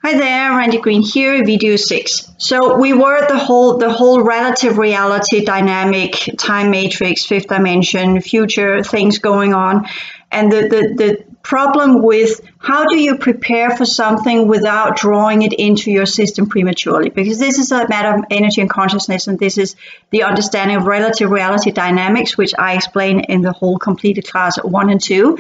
Hi there, Randy Green here, video 6. So we were at the whole relative reality, dynamic, time matrix, fifth dimension, future things going on, and the problem with how do you prepare for something without drawing it into your system prematurely? Because this is a matter of energy and consciousness, and this is the understanding of relative reality dynamics, which I explain in the whole completed class 1 and 2,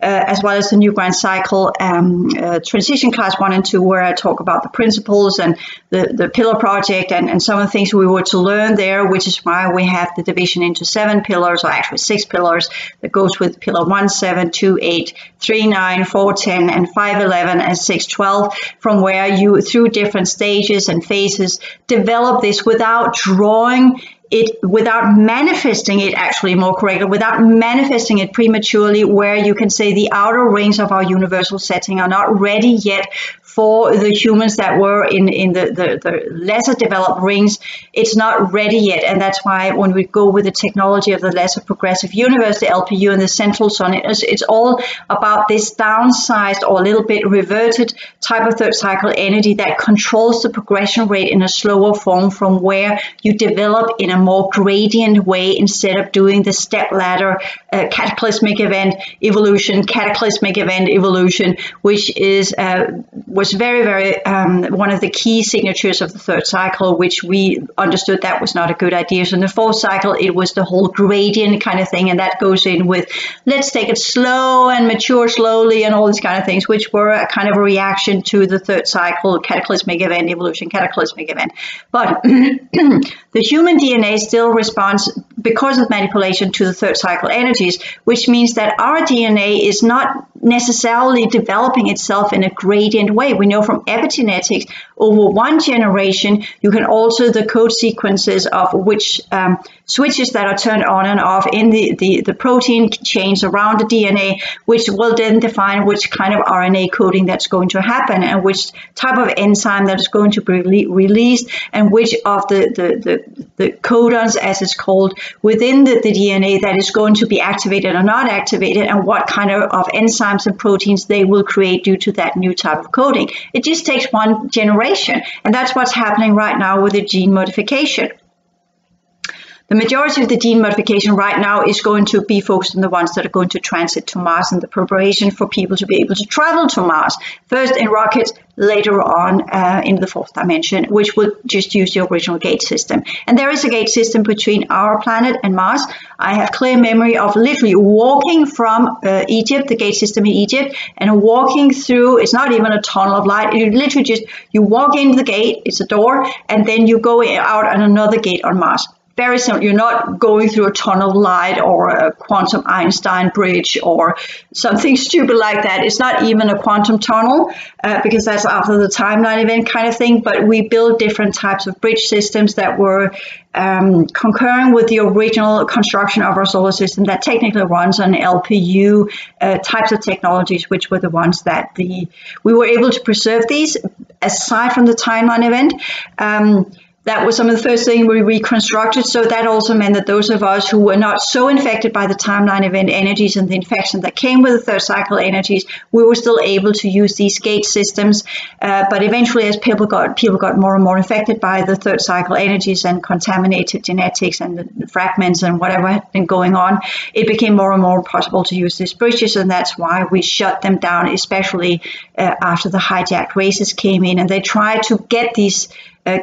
as well as the new grand cycle transition class 1 and 2, where I talk about the principles and the pillar project and some of the things we were to learn there, which is why we have the division into 7 pillars, or actually 6 pillars, that goes with pillar 1, 7, 2, 8, 3, 9, 4, 10, and 5, 11, and 6, 12, from where you, through different stages and phases, develop this without drawing it, without manifesting it, actually more correctly, without manifesting it prematurely, where you can say the outer rings of our universal setting are not ready yet for the humans that were in the lesser developed rings. It's not ready yet, and that's why when we go with the technology of the lesser progressive universe, the LPU and the central sun, it's all about this downsized or a little bit reverted type of third cycle energy that controls the progression rate in a slower form, from where you develop in a more gradient way instead of doing the step ladder cataclysmic event evolution, which is was very one of the key signatures of the third cycle, which we understood that was not a good idea. So in the fourth cycle, it was the whole gradient kind of thing, and that goes in with let's take it slow and mature slowly and all these kind of things, which were a kind of a reaction to the third cycle cataclysmic event evolution, cataclysmic event. But the human DNA still responds, because of manipulation, to the third cycle energies, which means that our DNA is not necessarily developing itself in a gradient way. We know from epigenetics, over one generation, you can alter the code sequences of which switches that are turned on and off in the protein chains around the DNA, which will then define which kind of RNA coding that's going to happen, and which type of enzyme that is going to be released, and which of the codons, as it's called, within the DNA that is going to be activated or not activated, and what kind of enzymes and proteins they will create due to that new type of coding. It just takes one generation, and that's what's happening right now with the gene modification. The majority of the gene modification right now is going to be focused on the ones that are going to transit to Mars, and the preparation for people to be able to travel to Mars, first in rockets, later on in the fourth dimension, which will just use the original gate system. And there is a gate system between our planet and Mars. I have clear memory of literally walking from Egypt, the gate system in Egypt, and walking through, it's not even a tunnel of light, you literally just, you walk into the gate, it's a door, and then you go out on another gate on Mars. Very simple. You're not going through a tunnel of light or a quantum Einstein bridge or something stupid like that. It's not even a quantum tunnel because that's after the timeline event kind of thing. But we built different types of bridge systems that were concurring with the original construction of our solar system that technically runs on LPU types of technologies, which were the ones that we were able to preserve these aside from the timeline event. That was some of the first things we reconstructed. So that also meant that those of us who were not so infected by the timeline event energies and the infection that came with the third cycle energies, we were still able to use these gate systems. But eventually, as people got more and more infected by the third cycle energies and contaminated genetics and the fragments and whatever had been going on, it became more and more possible to use these bridges. And that's why we shut them down, especially after the hijacked races came in. And they tried to get these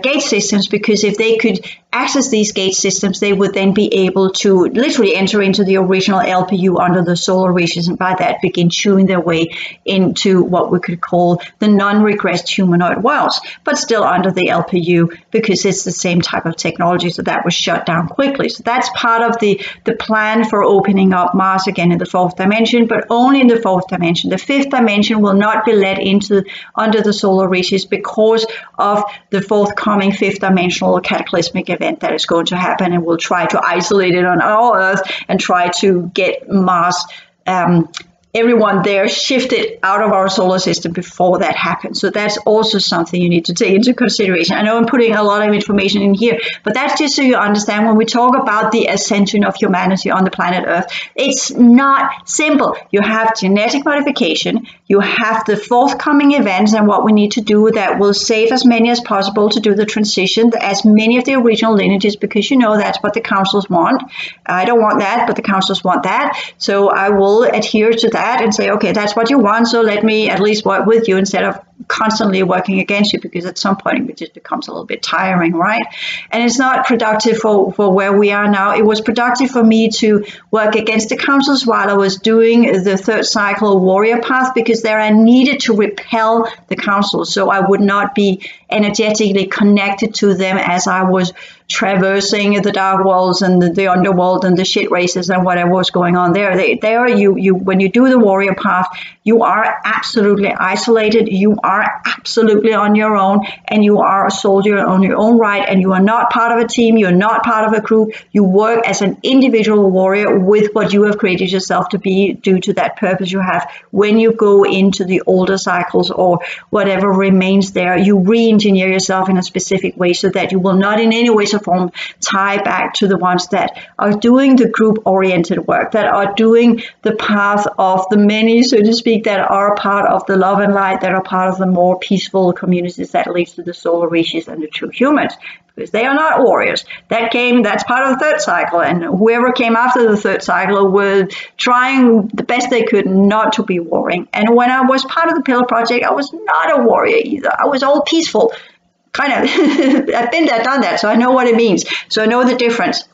gate systems, because if they could access these gate systems, they would then be able to literally enter into the original LPU under the solar regions, and by that begin chewing their way into what we could call the non-regressed humanoid worlds, but still under the LPU because it's the same type of technology. So that was shut down quickly. So that's part of the plan for opening up Mars again in the fourth dimension, but only in the fourth dimension. The fifth dimension will not be let into under the solar regions because of the forthcoming fifth dimensional cataclysmic event that is going to happen, and we'll try to isolate it on our Earth and try to get Mars everyone there shifted out of our solar system before that happened. So that's also something you need to take into consideration. I know I'm putting a lot of information in here, but that's just so you understand when we talk about the ascension of humanity on the planet Earth, it's not simple. You have genetic modification, you have the forthcoming events and what we need to do that will save as many as possible to do the transition, as many of the original lineages, because you know that's what the councils want. I don't want that, but the councils want that. So I will adhere to that and say, okay, that's what you want, so let me at least work with you instead of constantly working against you, because at some point it just becomes a little bit tiring, right? And it's not productive for where we are now. It was productive for me to work against the councils while I was doing the third cycle warrior path, because there I needed to repel the councils so I would not be energetically connected to them as I was traversing the dark walls and the underworld and the shit races and whatever was going on there. When you do the warrior path, you are absolutely isolated, you are absolutely on your own, and you are a soldier on your own right, and you are not part of a team, you're not part of a group. You work as an individual warrior with what you have created yourself to be due to that purpose you have. When you go into the older cycles or whatever remains there, you re-engineer yourself in a specific way so that you will not in any way, shape, or form tie back to the ones that are doing the group-oriented work, that are doing the path of the many, so to speak, that are part of the love and light, that are part of the more peaceful communities that leads to the solar rishis and the true humans. Because they are not warriors. That's part of the third cycle, and whoever came after the third cycle were trying the best they could not to be warring. And when I was part of the Pillar Project, I was not a warrior either. I was all peaceful, kind of. I've been there, done that, so I know what it means. So I know the difference.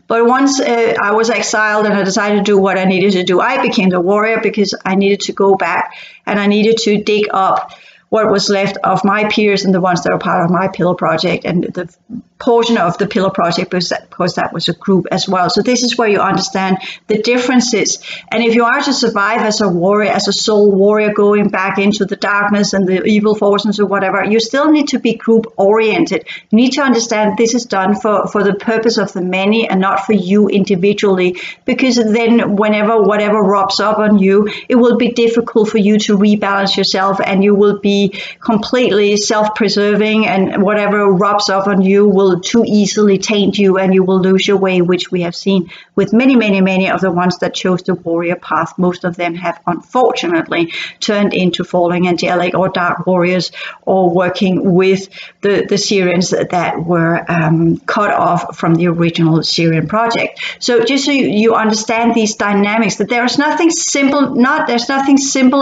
But once I was exiled and I decided to do what I needed to do, I became the warrior because I needed to go back and I needed to dig up what was left of my peers and the ones that are part of my Pillar Project and the portion of the Pillar Project, because that was a group as well. So this is where you understand the differences. And if you are to survive as a warrior, as a soul warrior, going back into the darkness and the evil forces or whatever, you still need to be group oriented. You need to understand this is done for the purpose of the many and not for you individually, because then whenever whatever rubs up on you, it will be difficult for you to rebalance yourself, and you will be completely self-preserving, and whatever rubs up on you will too easily taint you and you will lose your way, which we have seen with many of the ones that chose the warrior path. Most of them have unfortunately turned into falling angelic or dark warriors, or working with the Syrians that were cut off from the original Syrian project. So just so you understand these dynamics, that there's nothing simple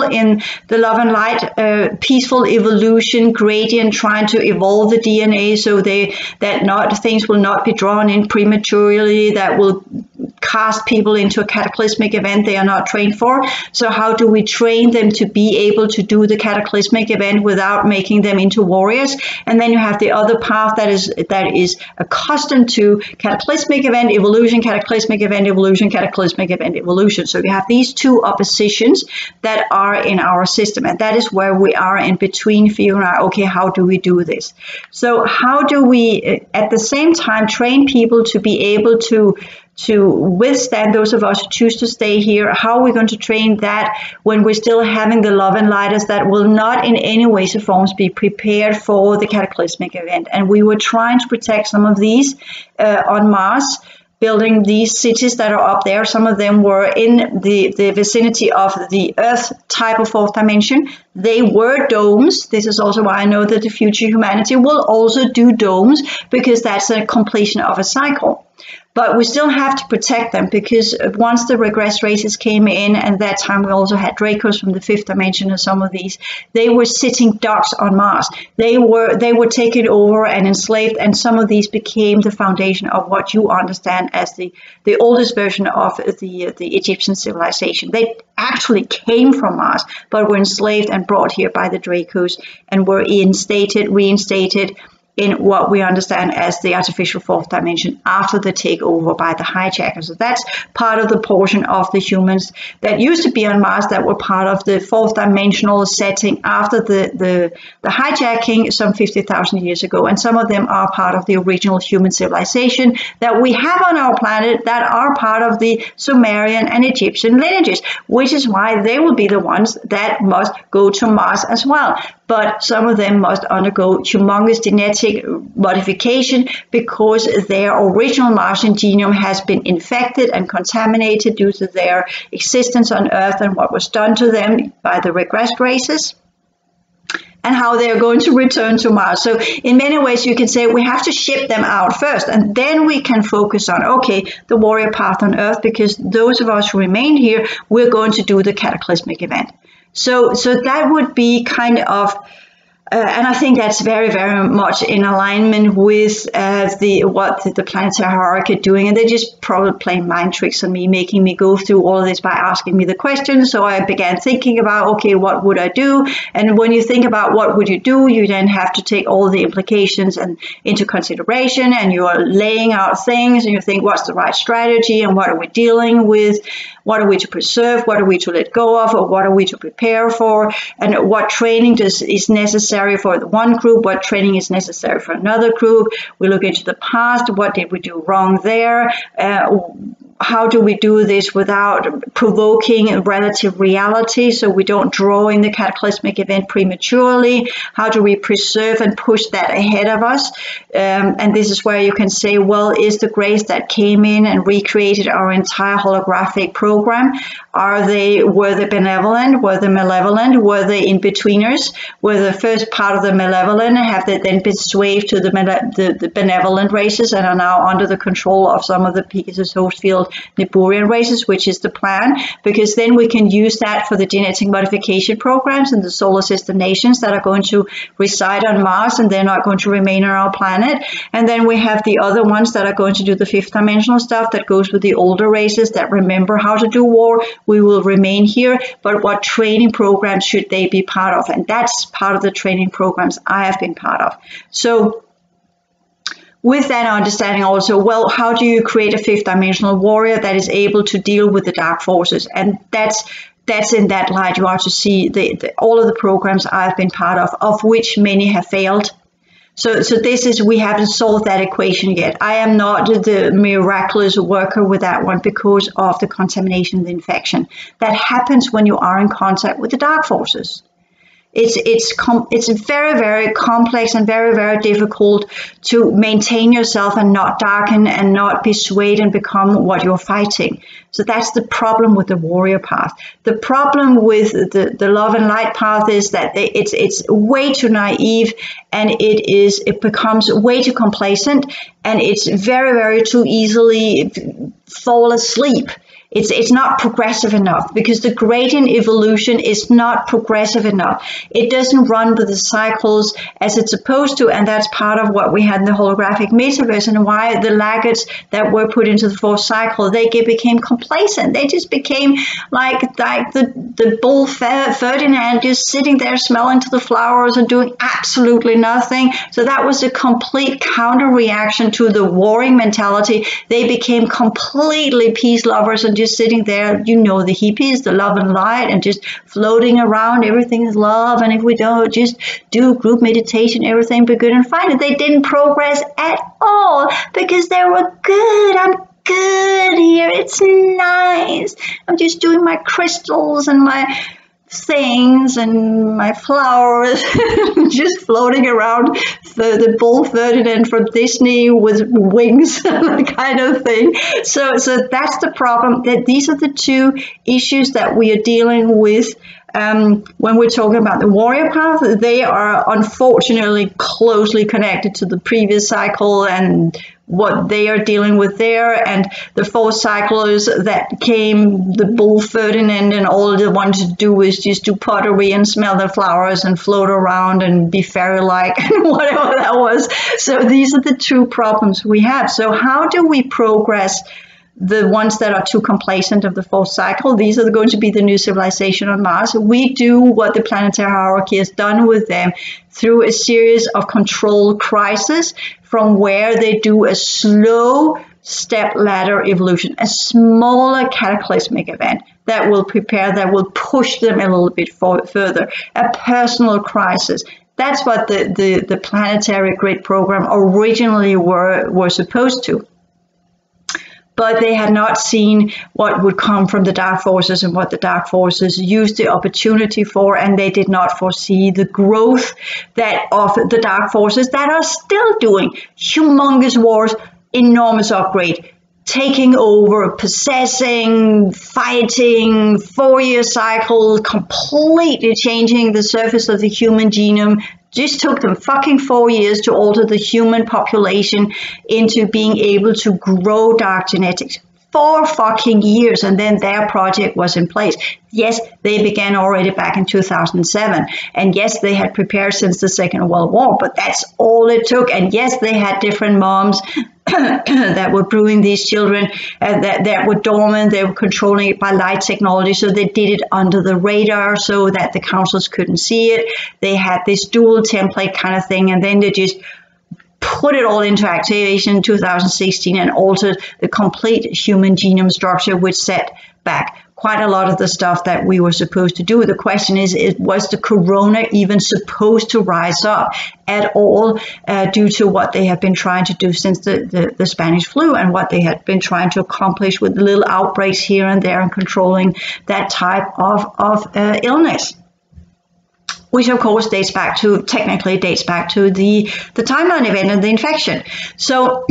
in the love and light peaceful evolution gradient trying to evolve the DNA so things will not be drawn in prematurely, that will cast people into a cataclysmic event they are not trained for. So how do we train them to be able to do the cataclysmic event without making them into warriors? And then you have the other path that is accustomed to cataclysmic event, evolution, cataclysmic event, evolution, cataclysmic event, evolution. So you have these two oppositions that are in our system, and that is where we are in between figuring out, okay, how do we do this? So how do we at the same time train people to be able to withstand those of us who choose to stay here? How are we going to train that when we're still having the love and lighters that will not in any ways or forms be prepared for the cataclysmic event? And we were trying to protect some of these on Mars, building these cities that are up there. Some of them were in the vicinity of the Earth type of fourth dimension. They were domes. This is also why I know that the future humanity will also do domes, because that's a completion of a cycle. But we still have to protect them, because once the regress races came in, and that time we also had Dracos from the fifth dimension, and some of these, they were sitting ducks on Mars. They were taken over and enslaved, and some of these became the foundation of what you understand as the oldest version of the Egyptian civilization. They actually came from Mars, but were enslaved and brought here by the Dracos, and were reinstated, in what we understand as the artificial fourth dimension after the takeover by the hijackers. So that's part of the portion of the humans that used to be on Mars that were part of the fourth dimensional setting after the hijacking some 50,000 years ago. And some of them are part of the original human civilization that we have on our planet that are part of the Sumerian and Egyptian lineages, which is why they will be the ones that must go to Mars as well. But some of them must undergo humongous genetic modification because their original Martian genome has been infected and contaminated due to their existence on Earth and what was done to them by the regressed races, and how they're going to return to Mars. So in many ways, you can say we have to ship them out first, and then we can focus on, okay, the warrior path on Earth, because those of us who remain here, we're going to do the cataclysmic event. So that would be kind of, and I think that's very, very much in alignment with what the planetary hierarchy are doing. And they're just probably playing mind tricks on me, making me go through all of this by asking me the questions. So I began thinking about, okay, what would I do? And when you think about what would you do, you then have to take all the implications into consideration, and you are laying out things, and you think, what's the right strategy, and what are we dealing with? What are we to preserve? What are we to let go of? Or what are we to prepare for? And what training is necessary for the one group? What training is necessary for another group? We look into the past. What did we do wrong there? How do we do this without provoking relative reality so we don't draw in the cataclysmic event prematurely? How do we preserve and push that ahead of us? And this is where you can say, well, is the grace that came in and recreated our entire holographic program, were they benevolent? Were they malevolent? Were they in-betweeners? Were the first part of the malevolent, have they then been swayed to the benevolent races and are now under the control of some of the Pegasus host field Niburian races, which is the plan, because then we can use that for the genetic modification programs in the solar system nations that are going to reside on Mars, and they're not going to remain on our planet. And then we have the other ones that are going to do the fifth dimensional stuff that goes with the older races that remember how to do war. We will remain here, but what training programs should they be part of? And that's part of the training programs I have been part of. So with that understanding also, well, how do you create a fifth dimensional warrior that is able to deal with the dark forces? And that's in that light you are to see all of the programs I've been part of which many have failed. So this is, we haven't solved that equation yet. I am not the miraculous worker with that one because of the contamination, the infection. That happens when you are in contact with the dark forces. It's very, very complex and very, very difficult to maintain yourself and not darken and not be swayed and become what you're fighting. So that's the problem with the warrior path. The problem with the love and light path is that it's way too naive, and it becomes way too complacent, and it's very, very too easily fall asleep. It's not progressive enough because the gradient evolution is not progressive enough. It doesn't run with the cycles as it's supposed to, and that's part of what we had in the holographic metaverse and why the laggards that were put into the fourth cycle, they became complacent. They just became like the bull Ferdinand, just sitting there smelling to the flowers and doing absolutely nothing. So that was a complete counter reaction to the warring mentality. They became completely peace lovers and just sitting there, you know, the hippies, the love and light, and just floating around. Everything is love, and if we don't just do group meditation, everything will be good and fine. And they didn't progress at all because they were good. I'm good here. It's nice. I'm just doing my crystals and my things and my flowers, just floating around the bull Ferdinand from Disney with wings kind of thing. So that's the problem. That these are the two issues that we are dealing with when we're talking about the warrior path. They are unfortunately closely connected to the previous cycle and what they are dealing with there, and the fourth cyclers that came, the bull Ferdinand, and all they wanted to do is just do pottery and smell the flowers and float around and be fairy-like and whatever that was. So these are the two problems we have. So how do we progress the ones that are too complacent of the fourth cycle. These are going to be the new civilization on Mars. We do what the planetary hierarchy has done with them through a series of controlled crises, from where they do a slow step ladder evolution, a smaller cataclysmic event that will prepare, that will push them a little bit further, a personal crisis. That's what the planetary grid program originally were supposed to. But they had not seen what would come from the dark forces and what the dark forces used the opportunity for, and they did not foresee the growth that of the dark forces that are still doing humongous wars, enormous upgrade, taking over, possessing, fighting, 4-year cycle, completely changing the surface of the human genome. Just took them fucking 4 years to alter the human population into being able to grow dark genetics. 4 fucking years, and then their project was in place. Yes, they began already back in 2007, and yes, they had prepared since the Second World War, but that's all it took. And yes, they had different moms that were brewing these children, that were dormant. They were controlling it by light technology, so they did it under the radar so that the councils couldn't see it. They had this dual template kind of thing, and then they just put it all into activation in 2016 and altered the complete human genome structure, which set back quite a lot of the stuff that we were supposed to do. The question is, was the corona even supposed to rise up at all due to what they have been trying to do since the Spanish flu, and what they had been trying to accomplish with little outbreaks here and there and controlling that type of illness? Which of course technically dates back to the timeline event and the infection. So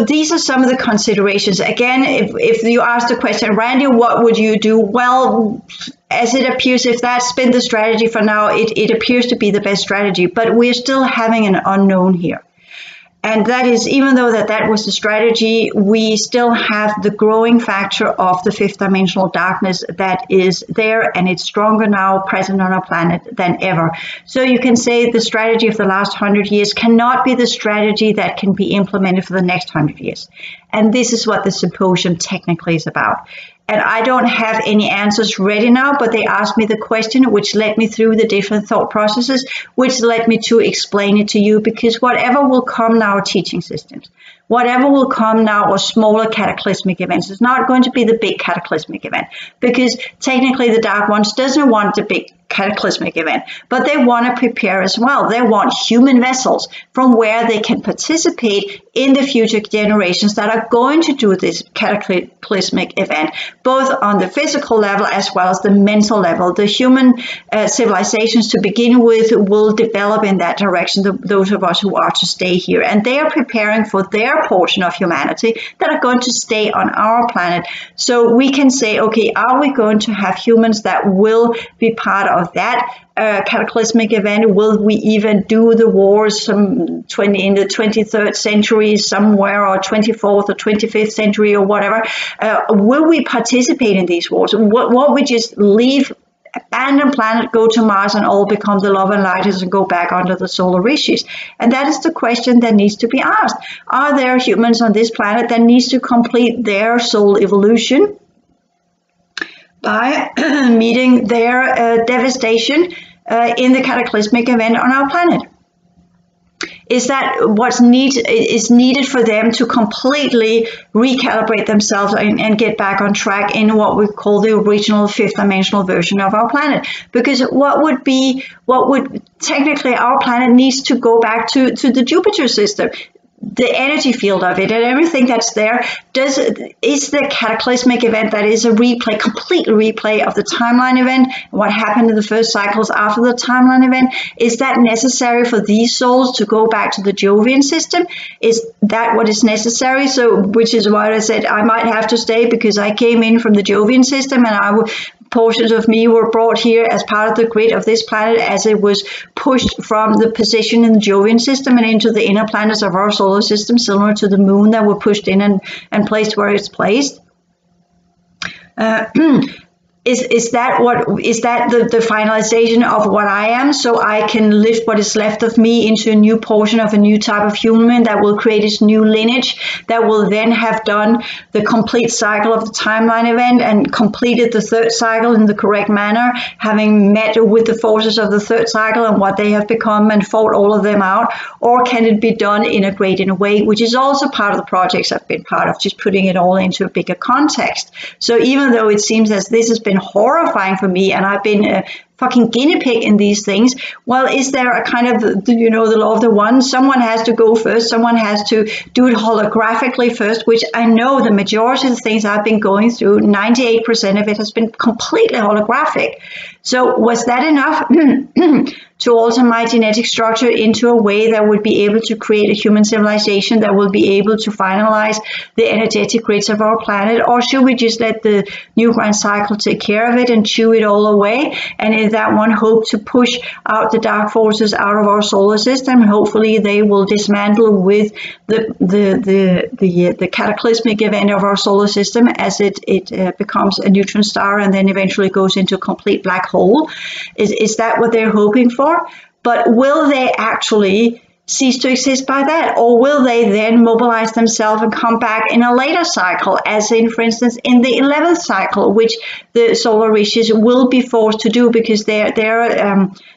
these are some of the considerations. Again, if you ask the question, Randy, what would you do? Well, as it appears, if that's been the strategy for now, it appears to be the best strategy, but we're still having an unknown here. And that is, even though that was the strategy, we still have the growing factor of the fifth dimensional darkness that is there, and it's stronger now present on our planet than ever. So you can say the strategy of the last 100 years cannot be the strategy that can be implemented for the next 100 years. And this is what the symposium technically is about. And I don't have any answers ready now, but they asked me the question, which led me through the different thought processes, which led me to explain it to you, because whatever will come now are teaching systems. Whatever will come now are smaller cataclysmic events. It's not going to be the big cataclysmic event, because technically the Dark Ones doesn't want the big cataclysmic event, but they want to prepare as well. They want human vessels from where they can participate in the future generations that are going to do this cataclysmic event, both on the physical level as well as the mental level. The human civilizations to begin with will develop in that direction, those of us who are to stay here. And they are preparing for their portion of humanity that are going to stay on our planet. So we can say, okay, are we going to have humans that will be part of that cataclysmic event? Will we even do the wars in the 23rd century somewhere, or 24th or 25th century or whatever? Will we participate in these wars? What we just leave, abandon planet, go to Mars, and all become the love and lighters and go back under the solar rishis? And that is the question that needs to be asked. Are there humans on this planet that needs to complete their soul evolution by meeting their devastation in the cataclysmic event on our planet? Is that what's needed for them to completely recalibrate themselves and get back on track in what we call the original fifth dimensional version of our planet? Because what would technically, our planet needs to go back to the Jupiter system. The energy field of it and everything that's there is the cataclysmic event that is a complete replay of the timeline event. What happened in the first cycles after the timeline event? Is that necessary for these souls to go back to the Jovian system? Is that what is necessary? So, which is why I said I might have to stay, because I came in from the Jovian system, and portions of me were brought here as part of the grid of this planet as it was pushed from the position in the Jovian system and into the inner planets of our solar system, similar to the moon that were pushed in and placed where it's placed. is that the finalization of what I am, so I can lift what is left of me into a new portion of a new type of human that will create this new lineage that will then have done the complete cycle of the timeline event and completed the third cycle in the correct manner, having met with the forces of the third cycle and what they have become and fought all of them out? Or can it be done in a gradient way, which is also part of the projects I've been part of, just putting it all into a bigger context. So even though it seems as this has been horrifying for me and I've been a fucking guinea pig in these things, well, is there a kind of, the law of the one? Someone has to go first. Someone has to do it holographically first, which I know the majority of the things I've been going through, 98% of it has been completely holographic. So was that enough to alter my genetic structure into a way that would be able to create a human civilization that will be able to finalize the energetic grids of our planet? Or should we just let the new grand cycle take care of it and chew it all away? And in that one hope to push out the dark forces out of our solar system, hopefully they will dismantle with the cataclysmic event of our solar system as it becomes a neutron star and then eventually goes into a complete black hole. Is that what they're hoping for? But will they actually cease to exist by that? Or will they then mobilize themselves and come back in a later cycle, as in, for instance, in the 11th cycle, which the solar riches will be forced to do because their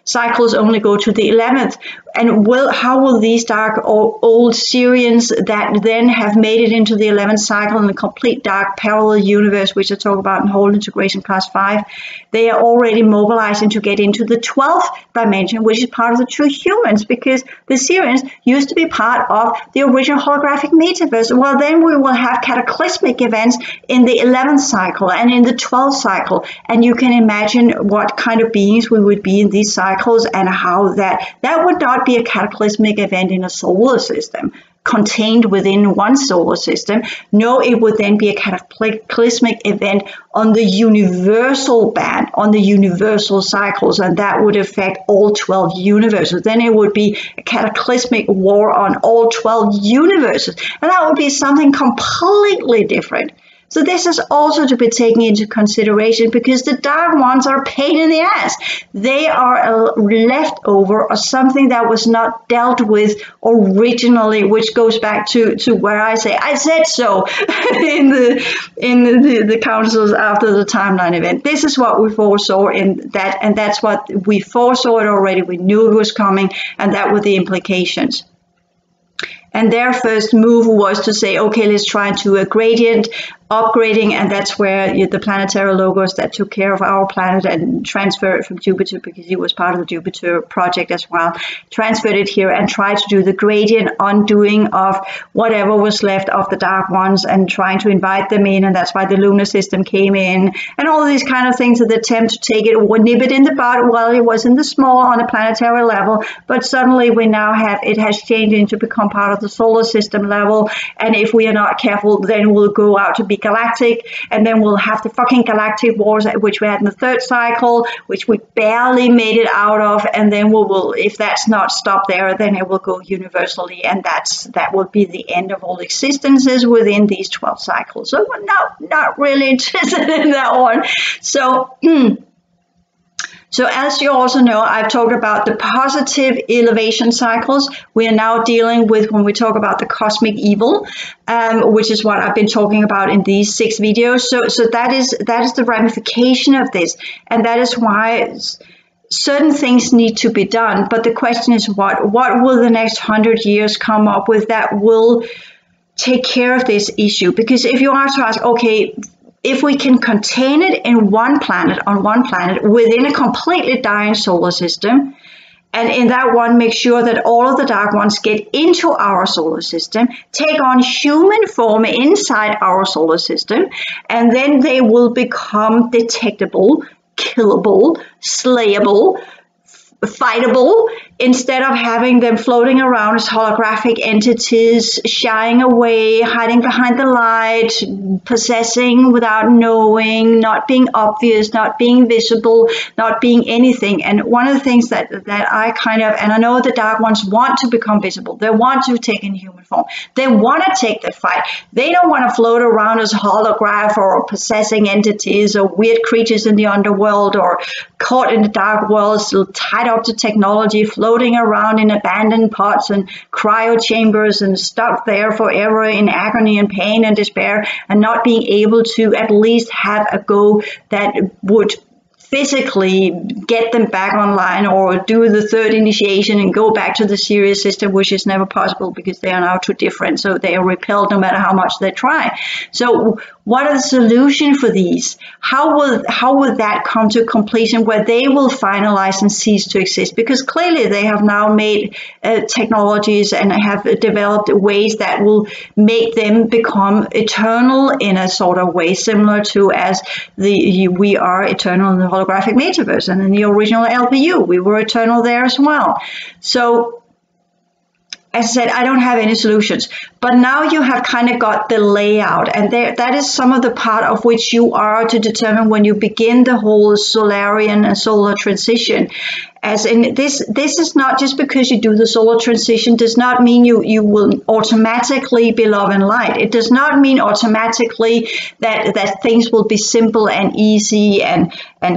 cycles only go to the 11th? And how will these dark old Syrians that then have made it into the 11th cycle in a complete dark parallel universe, which I talk about in whole integration class 5, they are already mobilizing to get into the 12th dimension, which is part of the true humans, because the Syrians used to be part of the original holographic metaverse. Well, then we will have cataclysmic events in the 11th cycle and in the 12th cycle. And you can imagine what kind of beings we would be in these cycles and how that would not be a cataclysmic event in a solar system contained within one solar system. No, it would then be a cataclysmic event on the universal band, on the universal cycles, and that would affect all 12 universes. Then it would be a cataclysmic war on all 12 universes, and that would be something completely different. So this is also to be taken into consideration, because the dark ones are a pain in the ass. They are a leftover or something that was not dealt with originally, which goes back to where I said so in the councils after the timeline event. This is what we foresaw in that, and that's what we foresaw it already. We knew it was coming, and that were the implications. And their first move was to say, okay, let's try to do a gradient upgrading, and that's where the planetary logos that took care of our planet and transferred it from Jupiter, because he was part of the Jupiter project as well, transferred it here and tried to do the gradient undoing of whatever was left of the dark ones and trying to invite them in, and that's why the lunar system came in and all these kind of things, the attempt to take it or nip it in the bud. Well, it was in the small on a planetary level, but suddenly we now have, it has changed into become part of the solar system level, and if we are not careful, then we'll go out to be galactic, and then we'll have the fucking galactic wars, which we had in the third cycle, which we barely made it out of, and then we will, if that's not stopped there, then it will go universally, and that will be the end of all existences within these 12 cycles. So we're not really interested in that one. So as you also know, I've talked about the positive elevation cycles. We are now dealing with, when we talk about the cosmic evil, which is what I've been talking about in these 6 videos. So that is the ramification of this, and that is why certain things need to be done. But the question is, what will the next 100 years come up with that will take care of this issue? Because if you are to ask, okay, if we can contain it in one planet, on one planet, within a completely dying solar system, and in that one make sure that all of the dark ones get into our solar system, take on human form inside our solar system, and then they will become detectable, killable, slayable, fightable, instead of having them floating around as holographic entities, shying away, hiding behind the light, possessing without knowing, not being obvious, not being visible, not being anything. And one of the things that I kind of, and I know the dark ones want to become visible, they want to take in human form, they want to take the fight, they don't want to float around as holograph or possessing entities or weird creatures in the underworld or caught in the dark world, still tied up to technology, floating around in abandoned pods and cryo chambers and stuck there forever in agony and pain and despair, and not being able to at least have a go that would physically get them back online or do the third initiation and go back to the Sirius system, which is never possible because they are now too different. So they are repelled no matter how much they try. So what are the solution for these? How will that come to completion where they will finalize and cease to exist? Because clearly they have now made technologies and have developed ways that will make them become eternal in a sort of way, similar to as we are eternal in the holographic metaverse, and in the original LPU, we were eternal there as well. So as I said, I don't have any solutions, but now you have kind of got the layout, and that is some of the part of which you are to determine when you begin the whole Solarian and solar transition. As in this is not just because you do the solar transition does not mean you will automatically be love and light. It does not mean automatically that things will be simple and easy and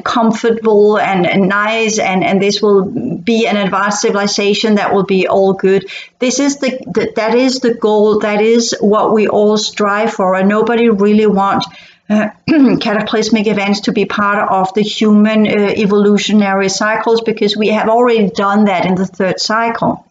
comfortable and nice and this will be an advanced civilization that will be all good. This is that is the goal. That is what we all strive for, and nobody really wants cataclysmic events to be part of the human evolutionary cycles, because we have already done that in the third cycle.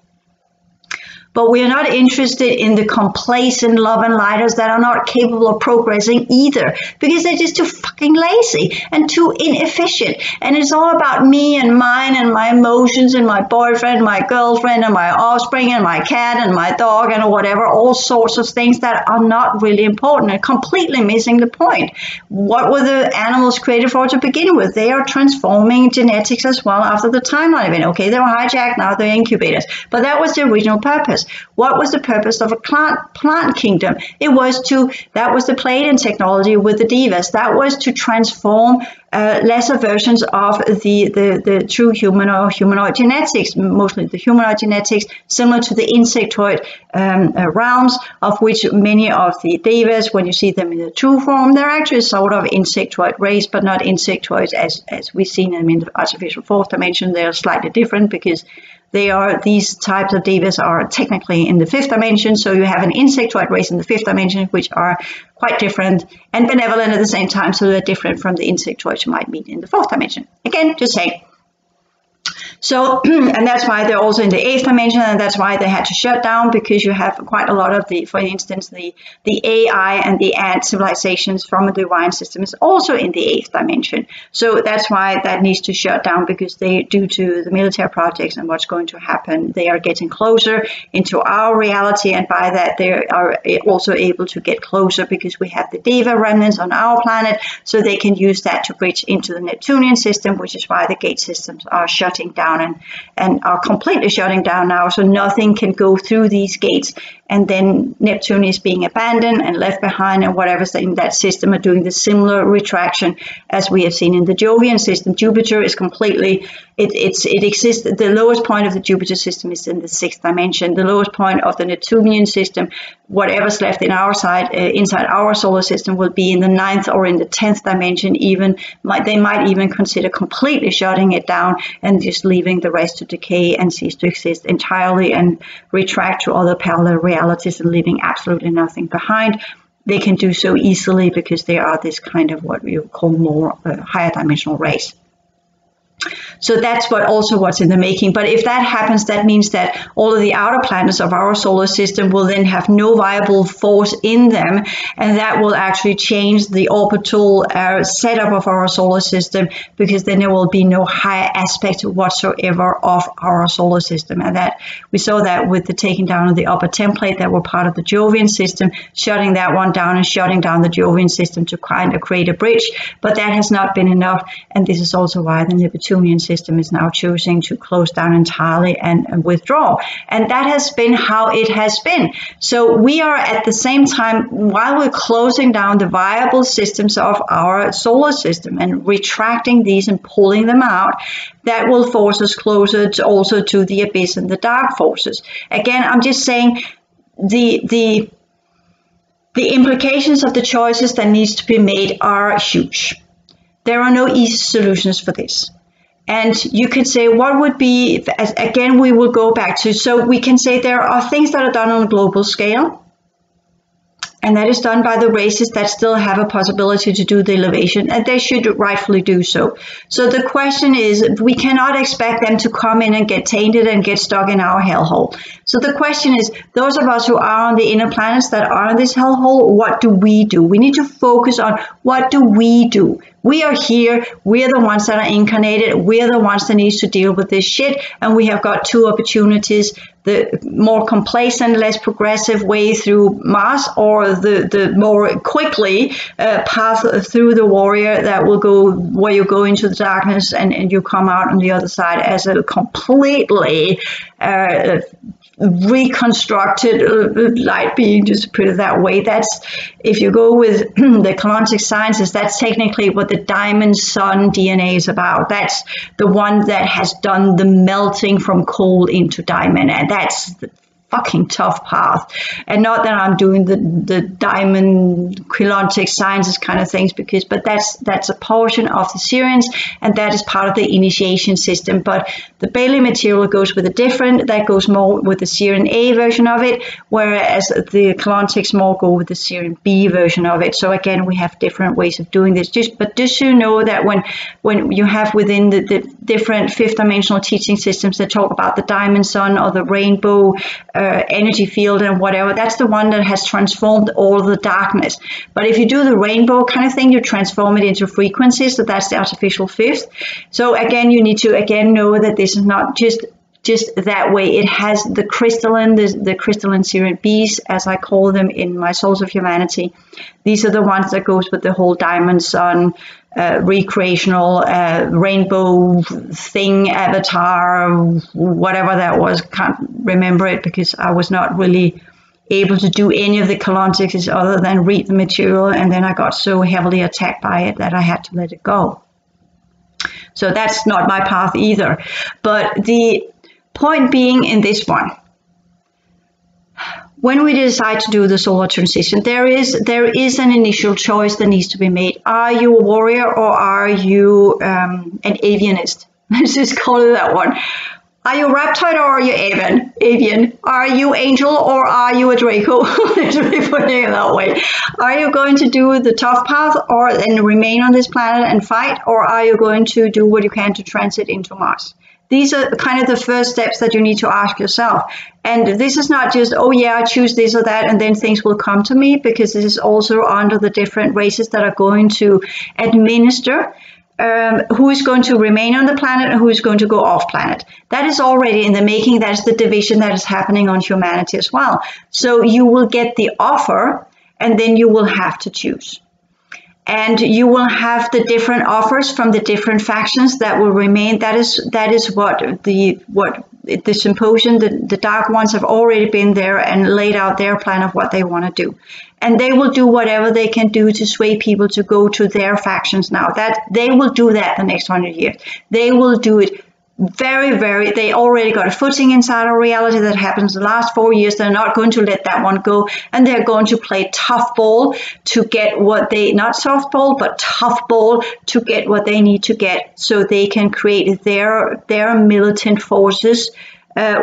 But we are not interested in the complacent love and lighters that are not capable of progressing either, because they're just too fucking lazy and too inefficient. And it's all about me and mine and my emotions and my boyfriend, my girlfriend and my offspring and my cat and my dog and whatever, all sorts of things that are not really important and completely missing the point. What were the animals created for to begin with? They are transforming genetics as well after the timeline event. Okay, they were hijacked, now they're incubators. But that was the original purpose. What was the purpose of a plant kingdom? That was the Pleiadian technology with the divas. That was to transform lesser versions of the true human or humanoid genetics, mostly the humanoid genetics, similar to the insectoid realms, of which many of the devas, when you see them in the true form, they're actually sort of insectoid race, but not insectoids as we've seen them in the artificial fourth dimension. They're slightly different because these types of devas are technically in the fifth dimension. So you have an insectoid race in the fifth dimension, which are quite different and benevolent at the same time. So they're different from the insectoids you might meet in the fourth dimension. Again, just saying. So, and that's why they're also in the eighth dimension, and that's why they had to shut down, because you have quite a lot of for instance, the AI and the ant civilizations from the divine system is also in the eighth dimension. So that's why that needs to shut down, because due to the military projects and what's going to happen, they are getting closer into our reality, and by that they are also able to get closer because we have the Deva remnants on our planet, so they can use that to bridge into the Neptunian system, which is why the gate systems are shutting down and are completely shutting down now, so nothing can go through these gates. And then Neptune is being abandoned and left behind, and whatever's in that system are doing the similar retraction as we have seen in the Jovian system. Jupiter is completely, it exists, the lowest point of the Jupiter system is in the sixth dimension. The lowest point of the Neptunian system, whatever's left in our side, inside our solar system, will be in the ninth or in the 10th dimension. They might even consider completely shutting it down and just leaving the rest to decay and cease to exist entirely and retract to other parallel realities and leaving absolutely nothing behind. They can do so easily because they are this kind of what we call more higher dimensional race. So that's what's in the making. But if that happens, that means that all of the outer planets of our solar system will then have no viable force in them, and that will actually change the orbital setup of our solar system, because then there will be no higher aspect whatsoever of our solar system. And that we saw that with the taking down of the upper template that were part of the Jovian system, shutting that one down and shutting down the Jovian system to kind of create a bridge. But that has not been enough, and this is also why the Neptunian system is now choosing to close down entirely and withdraw. And that has been how it has been. So we are at the same time, while we're closing down the viable systems of our solar system and retracting these and pulling them out, that will force us closer also to the abyss and the dark forces. Again, I'm just saying the implications of the choices that needs to be made are huge. There are no easy solutions for this. And you could say, what would be, again, we will go back to, so we can say there are things that are done on a global scale, and that is done by the races that still have a possibility to do the elevation, and they should rightfully do so. So the question is, we cannot expect them to come in and get tainted and get stuck in our hellhole. So the question is, those of us who are on the inner planets that are in this hellhole, what do we do? We need to focus on what do we do? We are here, we're the ones that are incarnated, we're the ones that needs to deal with this shit, and we have got two opportunities, the more complacent, less progressive way through Mars, or the more quickly path through the warrior that will go where you go into the darkness and you come out on the other side as a completely reconstructed light being, just to put it that way. That's, if you go with the Keylontic sciences, that's technically what the diamond sun DNA is about. That's the one that has done the melting from coal into diamond, and that's the fucking tough path. And not that I'm doing the diamond Keylontic sciences kind of things, but that's a portion of the Sirians, and that is part of the initiation system. But the Bailey material goes with a different, that goes more with the Sirian A version of it, whereas the Keylontics more go with the Sirian B version of it. So again, we have different ways of doing this. But just so you know that when you have within the different fifth dimensional teaching systems that talk about the diamond sun or the rainbow energy field and whatever, that's the one that has transformed all the darkness. But if you do the rainbow kind of thing, you transform it into frequencies, so that's the artificial fifth. So again, you need to again know that this is not just that way. It has the crystalline Sirian Bs, as I call them in my Souls of Humanity. These are the ones that goes with the whole diamond sun, recreational rainbow thing, avatar, whatever that was. Can't remember it because I was not really able to do any of the Keylontics other than read the material, and then I got so heavily attacked by it that I had to let it go. So that's not my path either. But the point being in this one, when we decide to do the solar transition, there is an initial choice that needs to be made. Are you a warrior or are you an avianist? Let's just call it that one. Are you reptile or are you avian? Are you angel or are you a Draco? Literally putting it that way. Are you going to do the tough path and remain on this planet and fight, or are you going to do what you can to transit into Mars? These are kind of the first steps that you need to ask yourself. And this is not just, oh yeah, I choose this or that and then things will come to me, because this is also under the different races that are going to administer who is going to remain on the planet and who is going to go off planet. That is already in the making. That is the division that is happening on humanity as well. So you will get the offer and then you will have to choose. And you will have the different offers from the different factions that will remain. That is what the symposium, the dark ones have already been there and laid out their plan of what they want to do. And they will do whatever they can do to sway people to go to their factions now. That they will do that the next 100 years. They will do it they already got a footing inside our reality that happens the last 4 years. They're not going to let that one go, and they're going to play tough ball to get what they, not softball, but tough ball to get what they need to get, so they can create their militant forces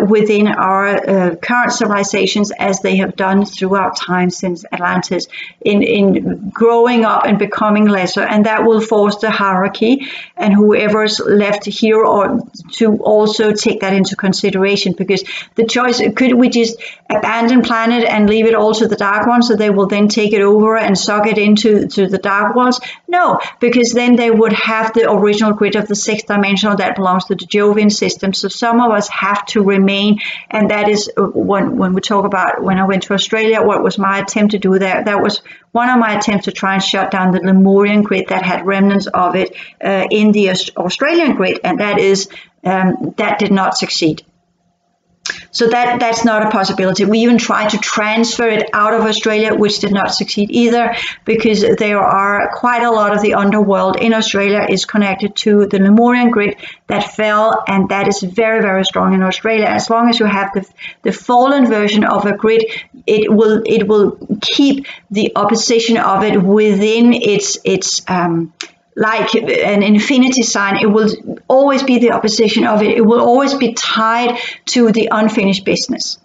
within our current civilizations, as they have done throughout time since Atlantis, in growing up and becoming lesser. And that will force the hierarchy and whoever's left here or to also take that into consideration, because the choice, could we just abandon planet and leave it all to the dark ones so they will then take it over and suck it into the dark ones? No, because then they would have the original grid of the sixth dimensional that belongs to the Jovian system. So some of us have to remain. And that is when we talk about when I went to Australia, what was my attempt to do there? That was one of my attempts to try and shut down the Lemurian grid that had remnants of it in the Australian grid, and that did not succeed. So that's not a possibility. We even tried to transfer it out of Australia, which did not succeed either, because there are quite a lot of the underworld in Australia is connected to the Lemurian grid that fell, and that is very, very strong in Australia. As long as you have the fallen version of a grid, it will keep the opposition of it within its like an infinity sign. It will always be the opposition of it. It will always be tied to the unfinished business.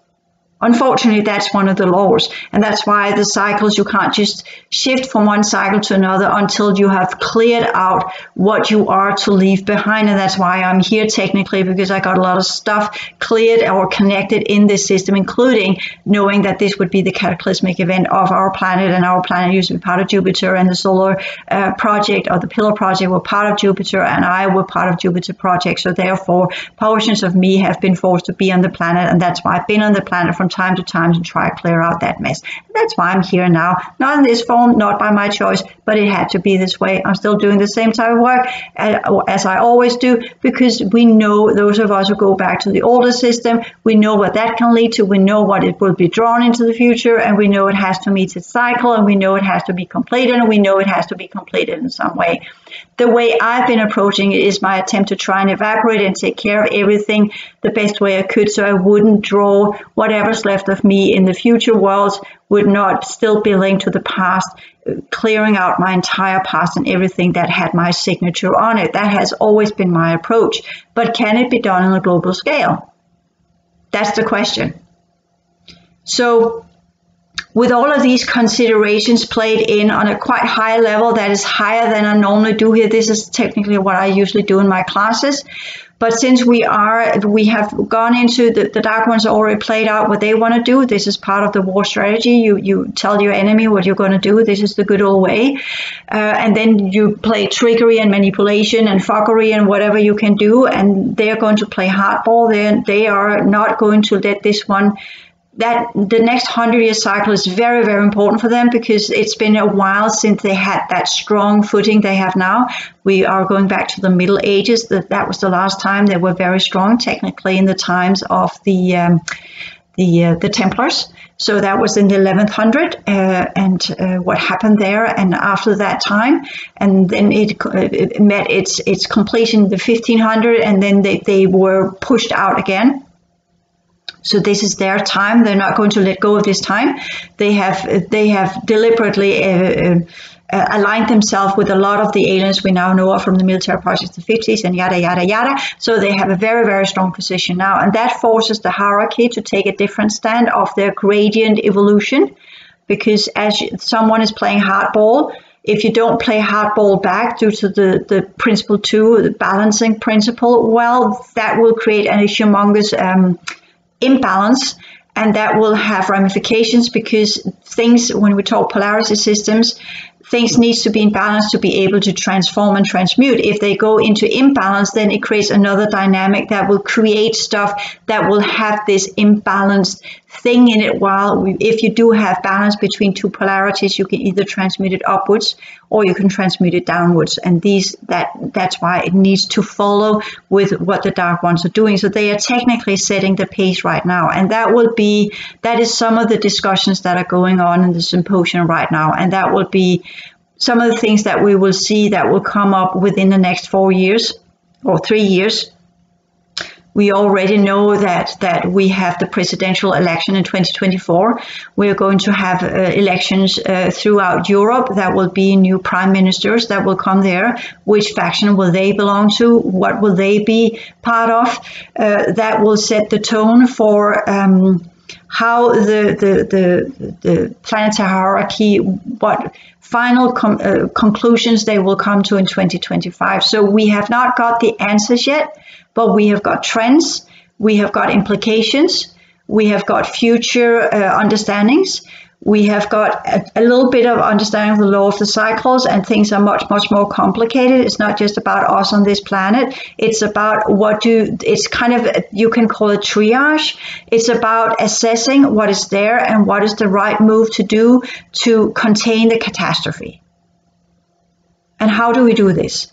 Unfortunately, that's one of the laws, and that's why the cycles, you can't just shift from one cycle to another until you have cleared out what you are to leave behind. And that's why I'm here technically, because I got a lot of stuff cleared or connected in this system, including knowing that this would be the cataclysmic event of our planet, and our planet used to be part of Jupiter, and the solar project or the Pillar project were part of Jupiter, and I were part of Jupiter project. So therefore, portions of me have been forced to be on the planet, and that's why I've been on the planet from time to time to try to clear out that mess. And that's why I'm here now, not in this form, not by my choice, but it had to be this way. I'm still doing the same type of work as I always do, because we know, those of us who go back to the older system, we know what that can lead to. We know what it will be drawn into the future, and we know it has to meet its cycle, and we know it has to be completed, and we know it has to be completed in some way. The way I've been approaching it is my attempt to try and evaporate and take care of everything the best way I could, so I wouldn't draw whatever's left of me in the future worlds would not still be linked to the past, clearing out my entire past and everything that had my signature on it. That has always been my approach. But can it be done on a global scale? That's the question. So with all of these considerations played in on a quite high level, that is higher than I normally do here. This is technically what I usually do in my classes. But since we have gone into the Dark Ones already played out what they want to do. This is part of the war strategy. You tell your enemy what you're going to do. This is the good old way. And then you play trickery and manipulation and fuckery and whatever you can do. And they're going to play hardball. They are not going to let this one. That the next 100-year cycle is very, very important for them, because it's been a while since they had that strong footing they have now. We are going back to the Middle Ages. That was the last time they were very strong, technically in the times of the Templars. So that was in the 1100, and what happened there, and after that time, and then it met its completion in the 1500, and then they were pushed out again. So this is their time. They're not going to let go of this time. They have deliberately aligned themselves with a lot of the aliens we now know of from the military projects of the 50s and yada, yada, yada. So they have a very, very strong position now. And that forces the hierarchy to take a different stand of their gradient evolution, because as someone is playing hardball, if you don't play hardball back due to the principle 2, the balancing principle, well, that will create a humongous imbalance, and that will have ramifications, because things, when we talk polarity systems, things needs to be in balance to be able to transform and transmute. If they go into imbalance, then it creates another dynamic that will create stuff that will have this imbalanced thing in it. While if you do have balance between two polarities, you can either transmute it upwards or you can transmute it downwards. And that's why it needs to follow with what the Dark Ones are doing. So they are technically setting the pace right now. And that is some of the discussions that are going on in the symposium right now. And that will be some of the things that we will see that will come up within the next 4 years or 3 years. We already know that we have the presidential election in 2024. We are going to have elections throughout Europe. That will be new prime ministers that will come there. Which faction will they belong to? What will they be part of? That will set the tone for how the planetary hierarchy, what final conclusions they will come to in 2025. So we have not got the answers yet, but we have got trends, we have got implications, we have got future understandings, We have got a little bit of understanding of the law of the cycles, and things are much, much more complicated. It's not just about us on this planet. It's about it's kind of, you can call it triage. It's about assessing what is there and what is the right move to do to contain the catastrophe. And how do we do this?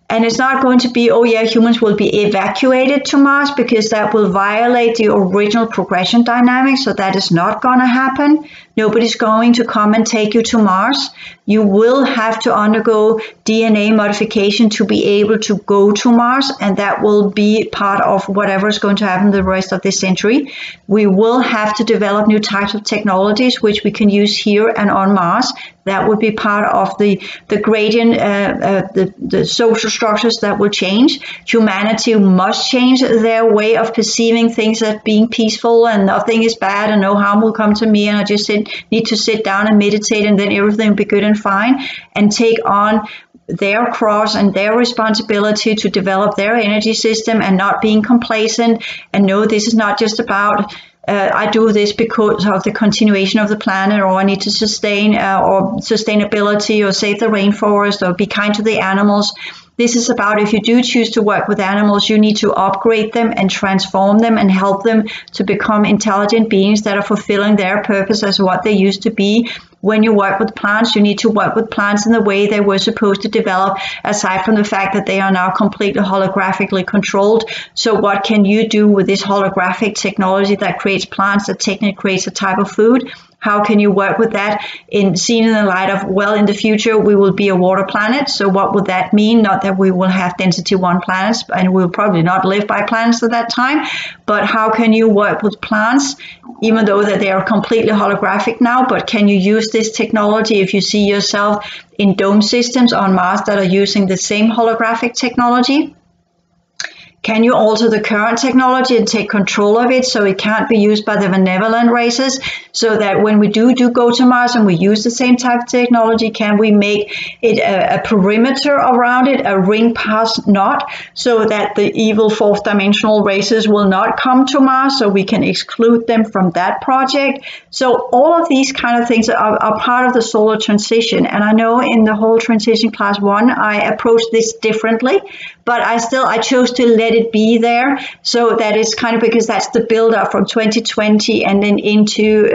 And it's not going to be, oh yeah, humans will be evacuated to Mars, because that will violate the original progression dynamics. So that is not going to happen. Nobody's going to come and take you to Mars. You will have to undergo DNA modification to be able to go to Mars, and that will be part of whatever is going to happen the rest of this century. We will have to develop new types of technologies which we can use here and on Mars. That would be part of the gradient, the social structures that will change. Humanity must change their way of perceiving things as being peaceful and nothing is bad and no harm will come to me, and I just need to sit down and meditate and then everything will be good and fine, and take on their cross and their responsibility to develop their energy system, and not being complacent, and know this is not just about I do this because of the continuation of the planet, or I need to sustain or sustainability, or save the rainforest, or be kind to the animals. This is about, if you do choose to work with animals, you need to upgrade them and transform them and help them to become intelligent beings that are fulfilling their purpose as what they used to be. When you work with plants, you need to work with plants in the way they were supposed to develop, aside from the fact that they are now completely holographically controlled. So what can you do with this holographic technology that creates plants, that technically creates a type of food? How can you work with that seen in the light of, well, in the future we will be a water planet. So what would that mean? Not that we will have density 1 planets, and we'll probably not live by planets at that time, but how can you work with plants, even though that they are completely holographic now? But can you use this technology if you see yourself in dome systems on Mars that are using the same holographic technology? Can you alter the current technology and take control of it so it can't be used by the benevolent races, so that when we do go to Mars and we use the same type of technology, can we make it a perimeter around it, a ring pass knot, so that the evil fourth dimensional races will not come to Mars, so we can exclude them from that project? So all of these kind of things are part of the solar transition. And I know in the whole transition class 1, I approached this differently, but I chose to let it be there. So that is kind of because that's the build up from 2020 and then into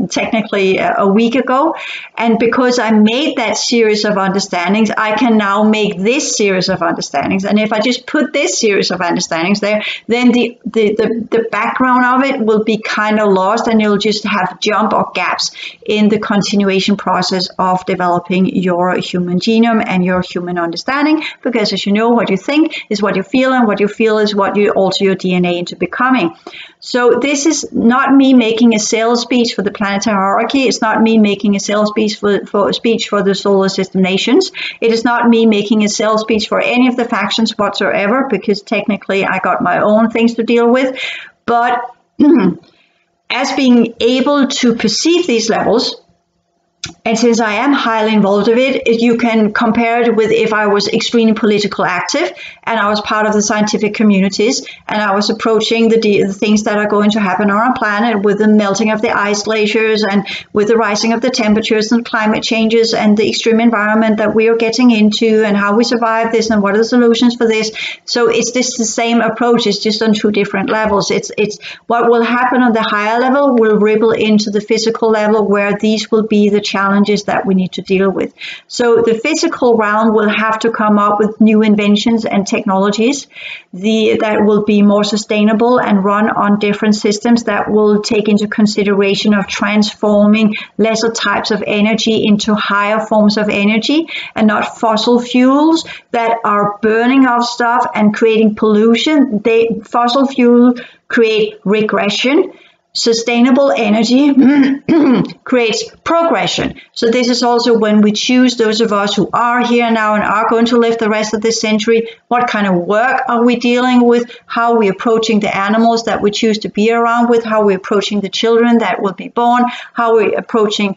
technically a week ago. And because I made that series of understandings, I can now make this series of understandings. And if I just put this series of understandings there, then the background of it will be kind of lost, and you'll just have jump or gaps in the continuation process of developing your human genome and your human understanding. Because as you know, what you think is what you feel, and what you feel is what you alter your DNA into becoming. So this is not me making a sales speech for the planetary hierarchy. It's not me making a sales speech for the solar system nations. It is not me making a sales speech for any of the factions whatsoever, because technically I got my own things to deal with. But as being able to perceive these levels, and since I am highly involved with it, you can compare it with if I was extremely political active and I was part of the scientific communities and I was approaching the things that are going to happen on our planet with the melting of the ice glaciers and with the rising of the temperatures and climate changes and the extreme environment that we are getting into and how we survive this and what are the solutions for this. So it's just the same approach. It's just on 2 different levels. It's what will happen on the higher level will ripple into the physical level, where these will be the challenges that we need to deal with. So the physical realm will have to come up with new inventions and technologies that will be more sustainable and run on different systems that will take into consideration of transforming lesser types of energy into higher forms of energy, and not fossil fuels that are burning off stuff and creating pollution. Fossil fuels create regression. Sustainable energy creates progression. So this is also when we choose, those of us who are here now and are going to live the rest of this century, what kind of work are we dealing with, how are we approaching the animals that we choose to be around with, how are we approaching the children that will be born, how are we approaching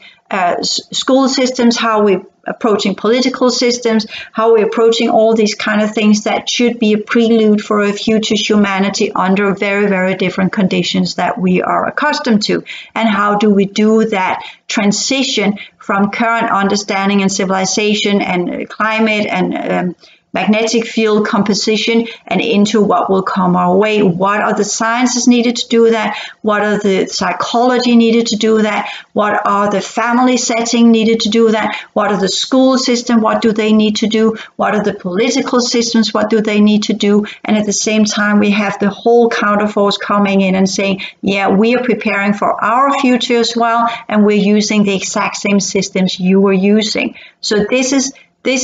school systems, how we're approaching political systems, how we're approaching all these kind of things that should be a prelude for a future humanity under very, very different conditions that we are accustomed to. And how do we do that transition from current understanding and civilization and climate and magnetic field composition and into what will come our way? What are the sciences needed to do that? What are the psychology needed to do that? What are the family setting needed to do that? What are the school system? What do they need to do? What are the political systems? What do they need to do? And at the same time, we have the whole counterforce coming in and saying, yeah, we are preparing for our future as well, and we're using the exact same systems you were using. So this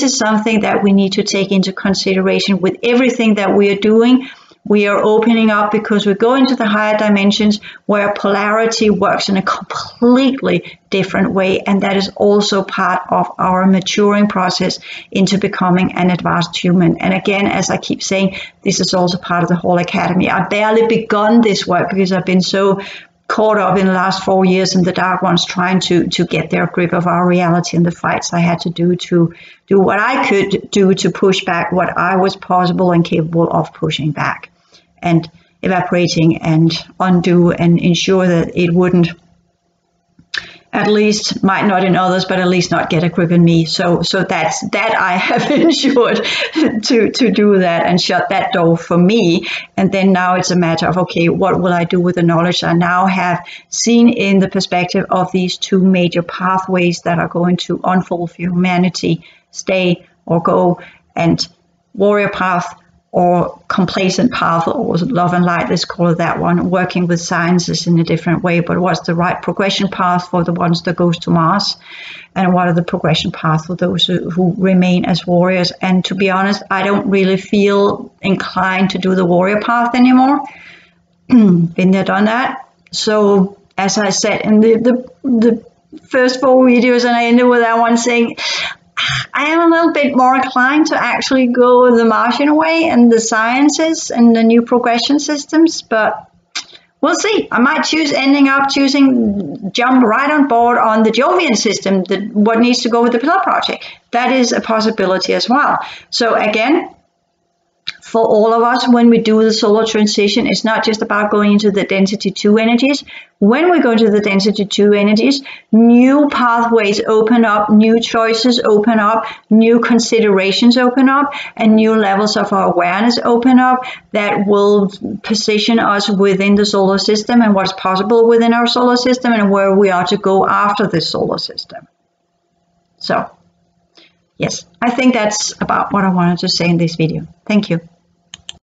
is something that we need to take into consideration with everything that we are doing. We are opening up because we're going to the higher dimensions where polarity works in a completely different way. And that is also part of our maturing process into becoming an advanced human. And again, as I keep saying, this is also part of the whole academy. I've barely begun this work because I've been so caught up in the last 4 years in the dark ones trying to get their grip of our reality and the fights I had to do what I could do to push back what I was possible and capable of pushing back and evaporating and undo and ensure that it wouldn't, at least might not in others, but at least not get a grip in me. So that I have ensured to do that and shut that door for me. And then now it's a matter of, okay, what will I do with the knowledge I now have seen in the perspective of these two major pathways that are going to unfold for humanity, stay or go, and warrior path or complacent path, or love and light, let's call it that one, working with sciences in a different way. But what's the right progression path for the ones that goes to Mars? And what are the progression paths for those who remain as warriors? And to be honest, I don't really feel inclined to do the warrior path anymore. Been there, done that. So as I said in the first 4 videos, and I ended with that one saying, I am a little bit more inclined to actually go the Martian way and the sciences and the new progression systems, but we'll see. I might jump right on board on the Jovian system, what needs to go with the Pillar Project. That is a possibility as well. So again, for all of us, when we do the solar transition, it's not just about going into the density 2 energies. When we go into the density 2 energies, new pathways open up, new choices open up, new considerations open up, and new levels of our awareness open up that will position us within the solar system and what's possible within our solar system and where we are to go after this solar system. So, yes, I think that's about what I wanted to say in this video. Thank you.